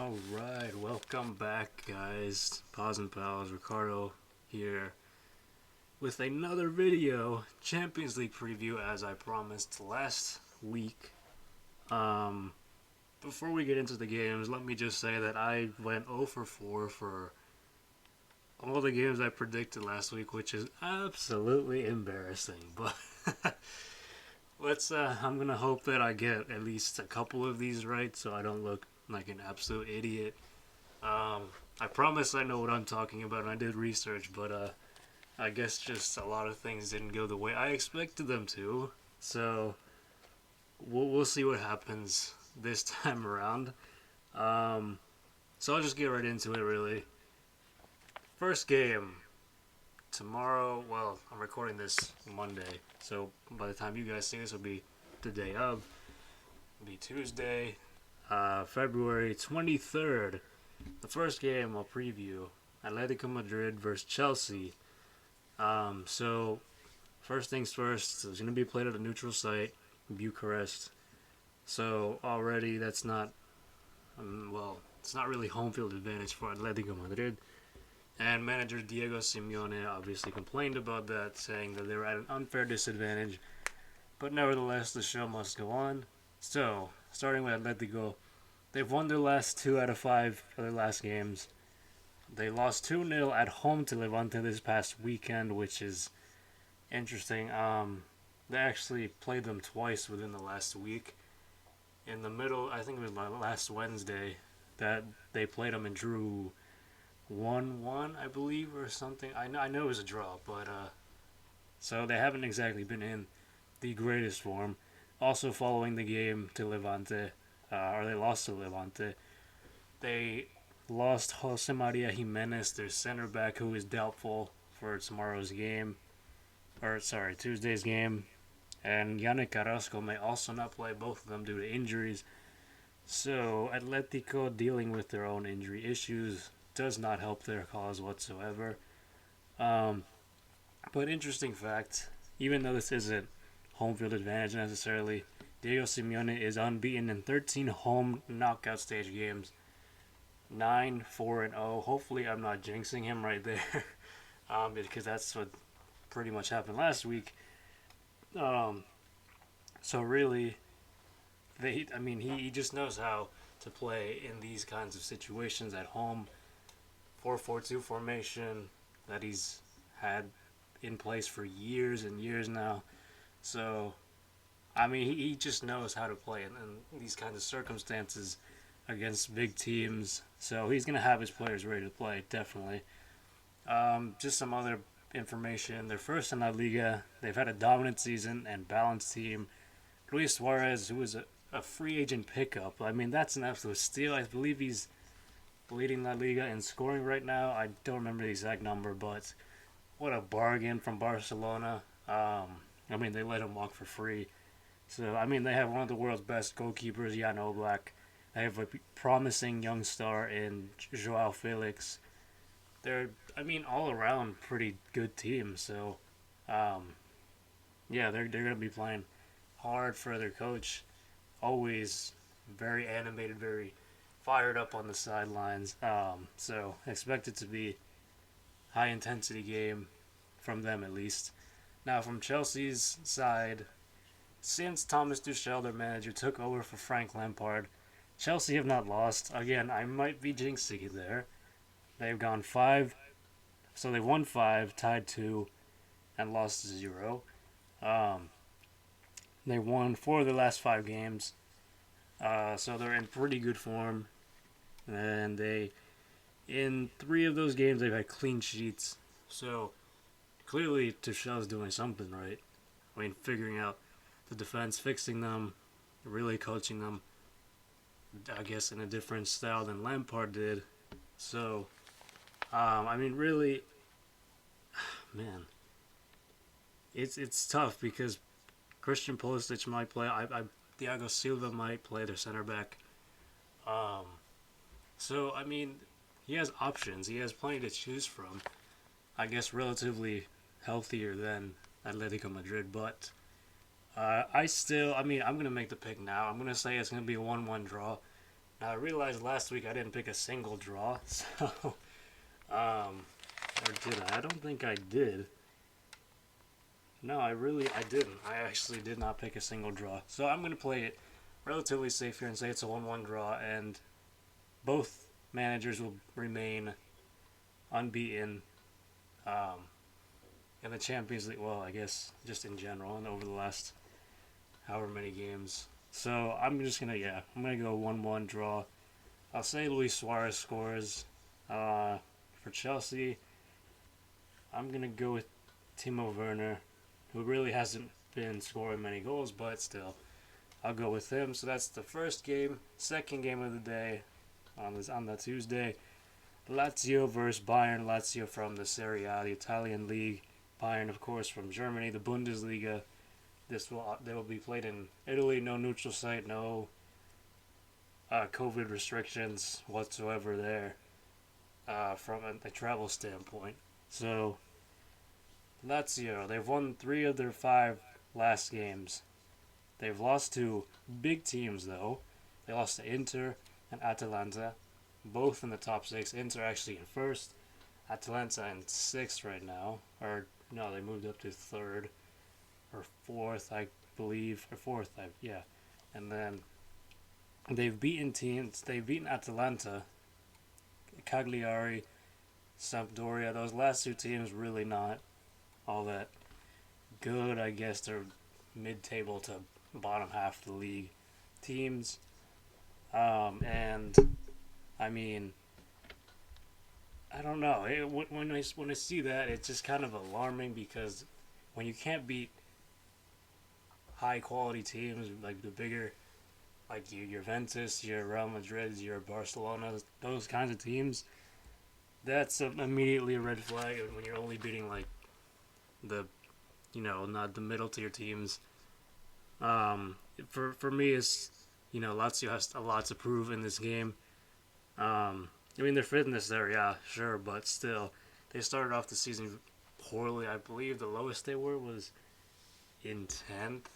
Alright, welcome back, guys. Pause and Pals, Ricardo here with another video, Champions League preview, as I promised last week. Before we get into the games, let me just say that I went 0 for 4 for all the games I predicted last week, which is absolutely embarrassing. But I'm gonna hope that I get at least a couple of these right so I don't look like an absolute idiot. I promise I know what I'm talking about, and I did research, but I guess just a lot of things didn't go the way I expected them to. So we'll see what happens this time around. So I'll just get right into it, really. First game tomorrow. Well, I'm recording this Monday, so by the time you guys see this, will be the day of. It'll be Tuesday, February 23rd. The first game I'll preview: Atletico Madrid versus Chelsea. So first things first, it's going to be played at a neutral site, Bucharest. So already that's not, it's not really home field advantage for Atletico Madrid. And manager Diego Simeone obviously complained about that, saying that they were at an unfair disadvantage. But nevertheless, the show must go on. So, starting with Atletico, they've won their last 2 out of 5 of their last games. They lost 2-0 at home to Levante this past weekend, which is interesting. They actually played them twice within the last week. In the middle, I think it was last Wednesday, that they played them and drew 1-1, I believe, or something. I know it was a draw, but so they haven't exactly been in the greatest form. Also, following the game to Levante, or they lost to Levante, they lost Jose Maria Jimenez, their center back, who is doubtful for Tuesday's game, and Yannick Carrasco may also not play, both of them due to injuries. So Atletico, dealing with their own injury issues, does not help their cause whatsoever. But interesting fact, even though this isn't home field advantage necessarily, Diego Simeone is unbeaten in 13 home knockout stage games. 9-4-0. Hopefully I'm not jinxing him right there, because that's what pretty much happened last week. So really, he just knows how to play in these kinds of situations at home. 4-4-2 formation that he's had in place for years and years now. So, he just knows how to play in these kinds of circumstances against big teams. So he's going to have his players ready to play, definitely. Just some other information. They're first in La Liga. They've had a dominant season and balanced team. Luis Suarez, who is a free agent pickup, that's an absolute steal. I believe he's leading La Liga in scoring right now. I don't remember the exact number, but what a bargain from Barcelona. They let him walk for free. So, they have one of the world's best goalkeepers, Jan Oblak. They have a promising young star in Joao Felix. They're, all around pretty good team. So, they're going to be playing hard for their coach. Always very animated, very fired up on the sidelines. So expect it to be high intensity game from them, at least. Now, from Chelsea's side, since Thomas Tuchel, their manager, took over for Frank Lampard, Chelsea have not lost. Again, I might be jinxing it there. They've gone 5, so they've won 5, tied 2, and lost 0. They won 4 of their last 5 games, so they're in pretty good form. And in 3 of those games, they've had clean sheets. So clearly, Tuchel's doing something right. Figuring out the defense, fixing them, really coaching them, I guess, in a different style than Lampard did. So, really, man, it's tough because Christian Pulisic might play. Thiago Silva might play their center back. So, he has options. He has plenty to choose from. I guess relatively healthier than Atletico Madrid, but I'm going to make the pick now. I'm going to say it's going to be a 1-1 draw. Now, I realized last week I didn't pick a single draw, so or did I? I don't think I did. No, I didn't. I actually did not pick a single draw. So I'm gonna play it relatively safe here and say it's a 1-1 draw, and both managers will remain unbeaten um, in the Champions League. Well, I guess just in general and over the last however many games. So I'm gonna go 1-1 draw. I'll say Luis Suarez scores. For Chelsea, I'm gonna go with Timo Werner, who really hasn't been scoring many goals, but still, I'll go with him. So that's the first game. Second game of the day on the Tuesday, Lazio versus Bayern. Lazio from the Serie A, the Italian league. Bayern, of course, from Germany, the Bundesliga. They will be played in Italy. No neutral site. No COVID restrictions whatsoever there from a travel standpoint. So Lazio, they've won 3 of their 5 last games. They've lost to big teams though. They lost to Inter and Atalanta, both in the top 6. Inter actually in first, Atalanta in 6th right now. Or no, they moved up to 3rd or 4th, I believe, or 4th. Yeah, and then they've beaten teams. They've beaten Atalanta, Cagliari, Sampdoria. Those last 2 teams really not all that good. I guess they're mid-table to bottom half of the league teams. And I mean, I don't know. When I see that, it's just kind of alarming because when you can't beat high quality teams like the bigger, like your Juventus, your Real Madrid, your Barcelona, those kinds of teams, that's immediately a red flag when you're only beating like the, not the middle tier teams. For me, it's Lazio has a lot to prove in this game. I mean, their fitness there, yeah, sure, but still, they started off the season poorly. I believe the lowest they were was in 10th.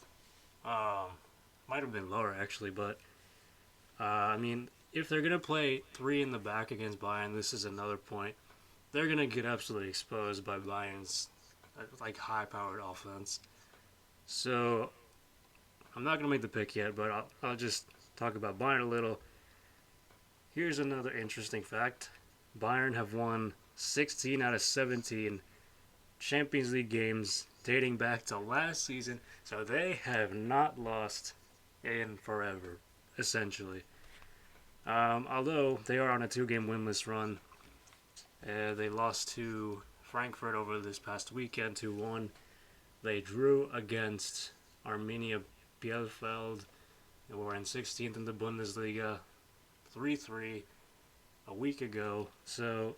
Might have been lower actually, but I mean, if they're gonna play 3 in the back against Bayern, this is another point. They're gonna get absolutely exposed by Bayern's like high-powered offense. So I'm not gonna make the pick yet, but I'll just talk about Bayern a little. Here's another interesting fact: Bayern have won 16 out of 17 Champions League games dating back to last season, so they have not lost in forever, essentially. Although they are on a 2-game winless run, they lost to Frankfurt over this past weekend 2-1. They drew against Arminia Bielefeld. They were in 16th in the Bundesliga, 3-3 a week ago. So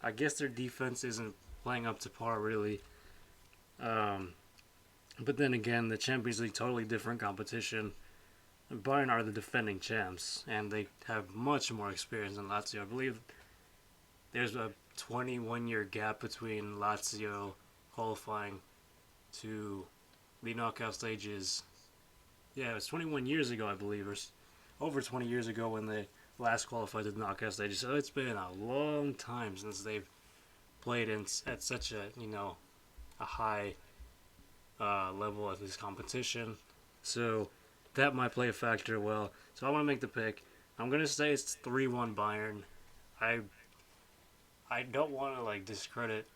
I guess their defense isn't playing up to par, really. But then again, the Champions League, totally different competition. Bayern are the defending champs, and they have much more experience than Lazio. I believe there's a 21-year gap between Lazio qualifying to the knockout stages. Yeah, it was 21 years ago, I believe, or over 20 years ago when they last qualified to the knockout stages. So it's been a long time since they've played at such a high level of this competition. So that might play a factor well. So I want to make the pick. I'm gonna say it's 3-1 Bayern. I don't want to discredit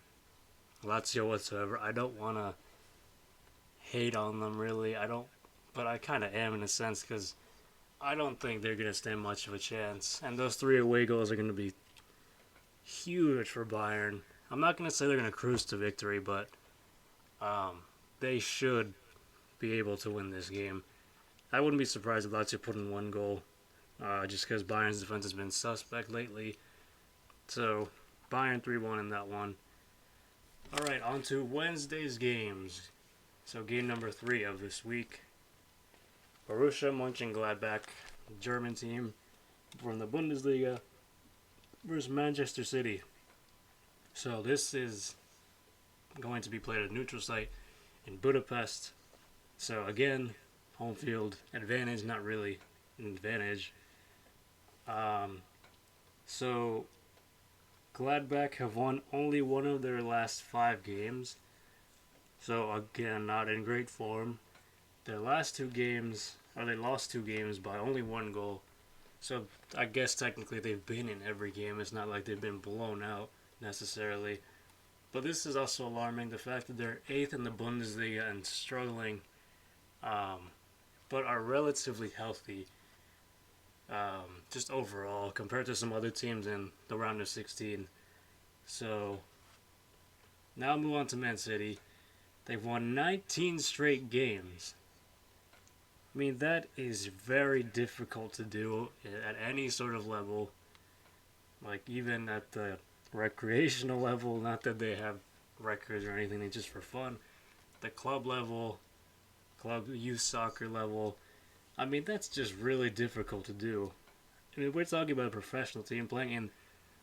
Lazio whatsoever. I don't want to hate on them really. But I kind of am in a sense because I don't think they're gonna stand much of a chance. And those 3 away goals are gonna be huge for Bayern. I'm not gonna say they're gonna cruise to victory, but they should be able to win this game. I wouldn't be surprised if Lazio put in 1 goal, just because Bayern's defense has been suspect lately. So Bayern 3-1 in that one. All right, on to Wednesday's games. So game number 3 of this week. Borussia Monchengladbach, German team from the Bundesliga, versus Manchester City. So this is going to be played at a neutral site in Budapest. So again, home field advantage, not really advantage. Um, so Gladbach have won only one of their last 5 games. So again, not in great form. Their last 2 games, or they lost 2 games by only 1 goal. So I guess technically they've been in every game. It's not like they've been blown out necessarily. But this is also alarming. The fact that they're 8th in the Bundesliga and struggling, but are relatively healthy. Just overall compared to some other teams in the round of 16. So now move on to Man City. They've won 19 straight games. I mean, that is very difficult to do at any sort of level. Like, even at the recreational level, not that they have records or anything, it's just for fun. The club level, club youth soccer level, I mean, that's just really difficult to do. I mean, we're talking about a professional team playing in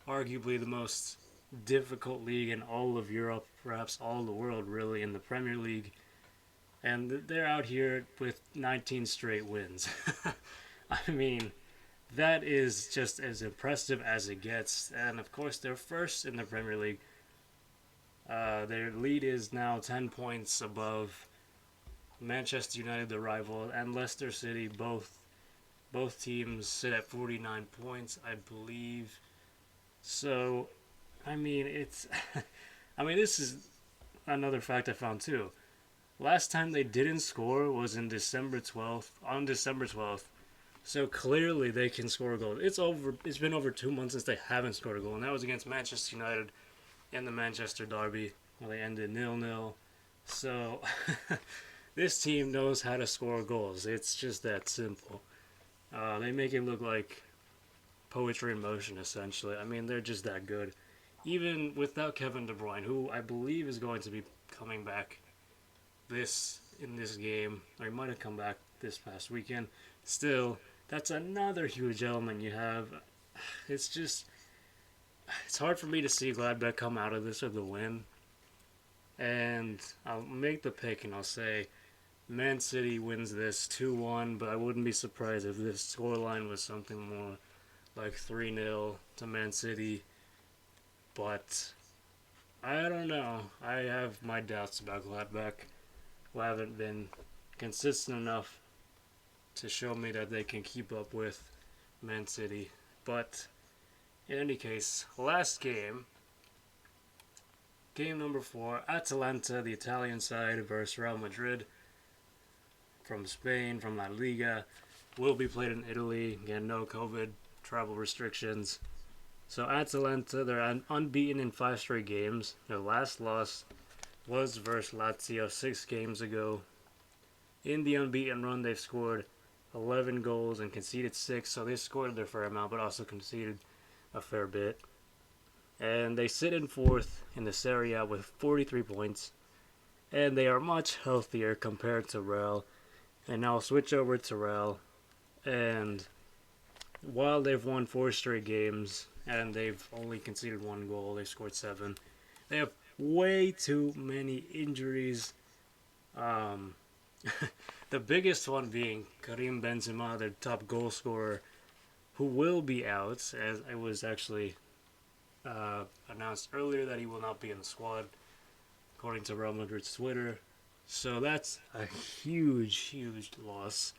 arguably the most difficult league in all of Europe, perhaps all the world, really, in the Premier League. And they're out here with 19 straight wins. I mean, that is just as impressive as it gets. And of course, they're first in the Premier League. Their lead is now 10 points above Manchester United, the rival, and Leicester City. Both teams sit at 49 points, I believe. So, I mean, it's. I mean, this is another fact I found too. Last time they didn't score was in December 12th, on December 12th. So clearly they can score a goal. It's been over 2 months since they haven't scored a goal, and that was against Manchester United in the Manchester Derby, where they ended 0-0. So this team knows how to score goals. It's just that simple. They make it look like poetry in motion, essentially. I mean, they're just that good. Even without Kevin De Bruyne, who I believe is going to be coming back in this game, or he might have come back this past weekend. Still, that's another huge element you have. It's hard for me to see Gladbach come out of this with a win. And I'll make the pick and I'll say Man City wins this 2-1, but I wouldn't be surprised if this scoreline was something more like 3-0 to Man City. But I don't know. I have my doubts about Gladbach, who haven't been consistent enough to show me that they can keep up with Man City. But in any case, last game number 4, Atalanta, the Italian side, versus Real Madrid from Spain, from La Liga, will be played in Italy. Again, no COVID travel restrictions. So Atalanta, they're unbeaten in 5 straight games. Their last loss was versus Lazio 6 games ago. In the unbeaten run, they've scored 11 goals and conceded 6, so they scored their fair amount, but also conceded a fair bit. And they sit in 4th in the Serie A with 43 points, and they are much healthier compared to Real. And now I'll switch over to Real, and while they've won 4 straight games, and they've only conceded 1 goal, they've scored 7, they have way too many injuries. The biggest one being Karim Benzema, their top goal scorer, who will be out, as it was actually announced earlier that he will not be in the squad, according to Real Madrid's Twitter. So that's a huge loss.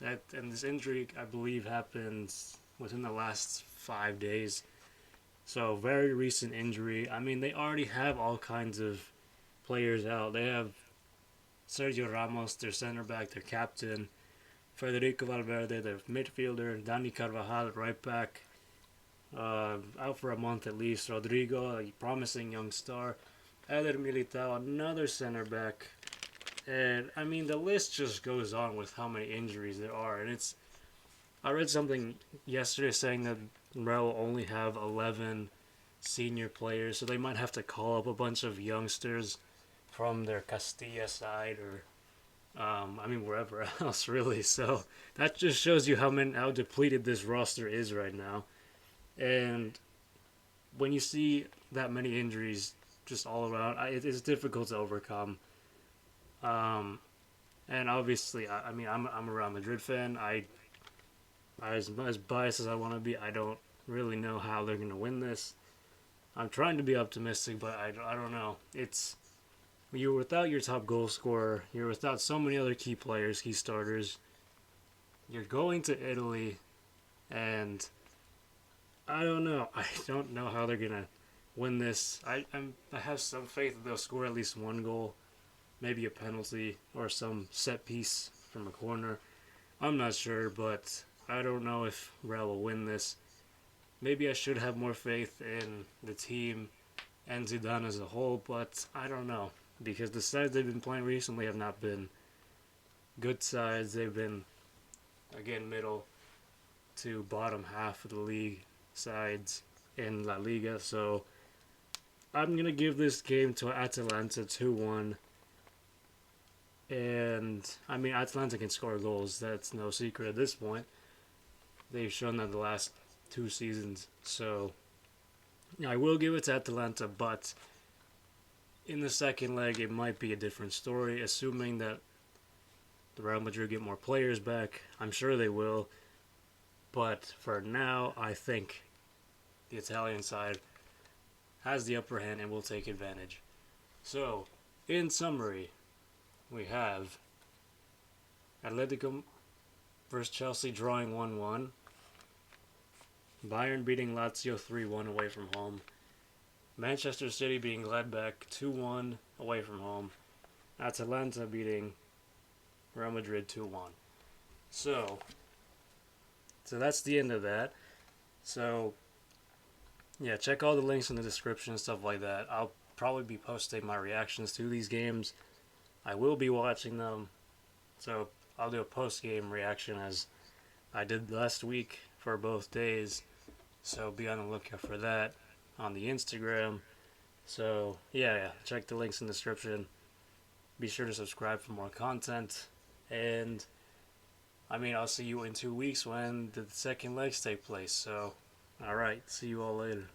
And this injury, I believe, happened within the last 5 days. So very recent injury. I mean, they already have all kinds of players out. They have Sergio Ramos, their center back, their captain, Federico Valverde, their midfielder, Dani Carvajal, right back, out for a month at least, Rodrigo, a promising young star, Eder Militao, another center back, and I mean the list just goes on with how many injuries there are, and I read something yesterday saying that Real will only have 11 senior players, so they might have to call up a bunch of youngsters from their Castilla side or wherever else really. So that just shows you how depleted this roster is right now. And when you see that many injuries just all around, it is difficult to overcome. And obviously, I'm a Real Madrid fan. I As biased as I want to be, I don't really know how they're going to win this. I'm trying to be optimistic, but I don't know. You're without your top goal scorer. You're without so many other key players, key starters. You're going to Italy, and I don't know. I don't know how they're gonna win this. I have some faith that they'll score at least one goal, maybe a penalty or some set piece from a corner. I'm not sure, but I don't know if Real will win this. Maybe I should have more faith in the team and Zidane as a whole, but I don't know because the sides they've been playing recently have not been good sides. They've been again middle to bottom half of the league sides in La Liga. So I'm gonna give this game to Atalanta 2-1. And I mean Atalanta can score goals. That's no secret at this point. They've shown that the last 2 seasons. So yeah, I will give it to Atalanta, but in the second leg it might be a different story, assuming that the Real Madrid get more players back. I'm sure they will. But for now, I think the Italian side has the upper hand and will take advantage. So, in summary, we have Atletico versus Chelsea drawing 1-1. Bayern beating Lazio 3-1 away from home. Manchester City beating Gladbach 2-1 away from home. Atalanta beating Real Madrid 2-1. So that's the end of that. So, yeah, check all the links in the description and stuff like that. I'll probably be posting my reactions to these games. I will be watching them. So, I'll do a post-game reaction as I did last week for both days. So, be on the lookout for that on the Instagram. So, yeah, check the links in the description. Be sure to subscribe for more content. And I mean, I'll see you in 2 weeks when the second legs take place. So, alright, see you all later.